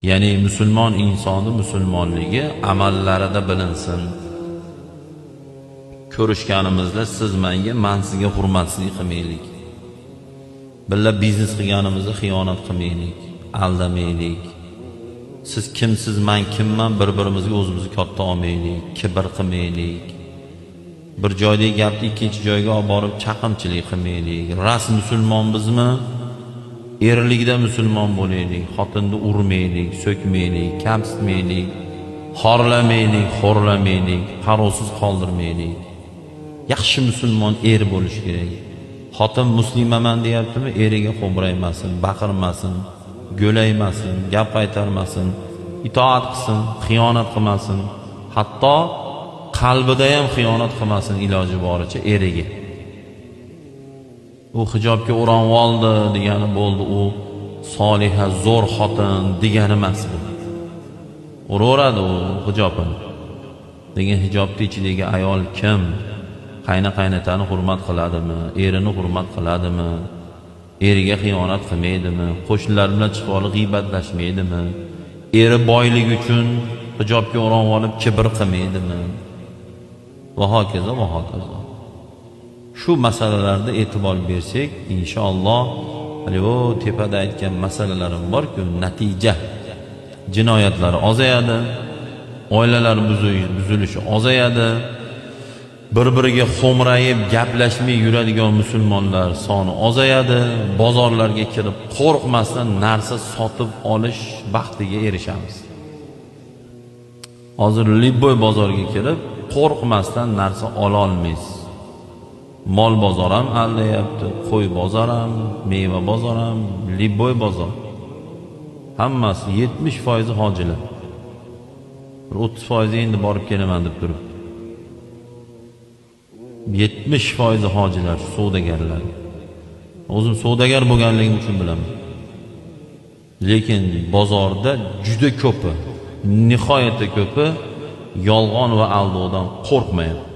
Ya'ni musulmon insonni musulmonligi amallarida bilinsin. Ko'rishganimizda siz menga, men sizga hurmatsizlik qilmaylik. Billa biznes qilganimizda xiyonat qilmaylik, aldamaylik. Siz kimsiz, men kimman, bir-birimizga o'zimizni katta olmaylik, kibr qilmaylik. Bir joydagi gapni ikkinchi joyga olib borib chaqimchilik qilmaylik. Ras musulmonbizmi? Erlikda musulmon bo'laylik, xotinni urmaylik, so'kmaylik, kamsitmaylik, xorlamaylik, xo'rlamaylik, qarovsiz qoldirmaylik. Yaxshi musulmon er bo'lish kerak. Xotin muslimaman deyaptimi, eriga xo'mraymasin, baqirmasin, go'laymasin, gap qaytarmasin, itoat qilsin, xiyonat qilmasin, hatto qalbida ham xiyonat qilmasin iloji boricha eriga. U hijobga o'ranib oldi degani bo'ldi, u soliha zo'r xotin degani emas bu. Uraveradi u hijobini. Lekin hijobning ichidagi ayol kim? Qayna-qaynotani hurmat qiladimi? Erini hurmat qiladimi? Eriga xiyonat qilmaydimi? Qo'shnilar bilan chiqib olib g'iybatlashmaydimi? Eri boylik uchun hijobga o'ranib olib kibr qilmaydimi? Va hokazo va hokazo. Shu masalalarda e'tibor bersak, inshaalloh, o tepada aytgan masalalarim bor-ku, natija jinoyatlar ozayadi, oilalar buzilishi ozayadi, bir-biriga xo'mrayib gaplashmay yuradigan musulmonlar soni ozayadi, bozorlarga kirib qo'rqmasdan narsa sotib olish baxtiga erishamiz. Hozir Libboy bozorga kirib qo'rqmasdan narsa ola olmaysiz. Mol bozor ham aldayapti, qo'y bozor ham, meva bozor ham, Libboy bozor. Hammasi 70% hojilar. 30% endi borib kelaman deb turibdi. 70% hojilar, savdogarlar. O'zim savdogar bo'lganligim uchun bilaman. Lekin bozorda juda ko'pi, nihoyatda ko'pi yolg'on va aldovdan qo'rqmayapti.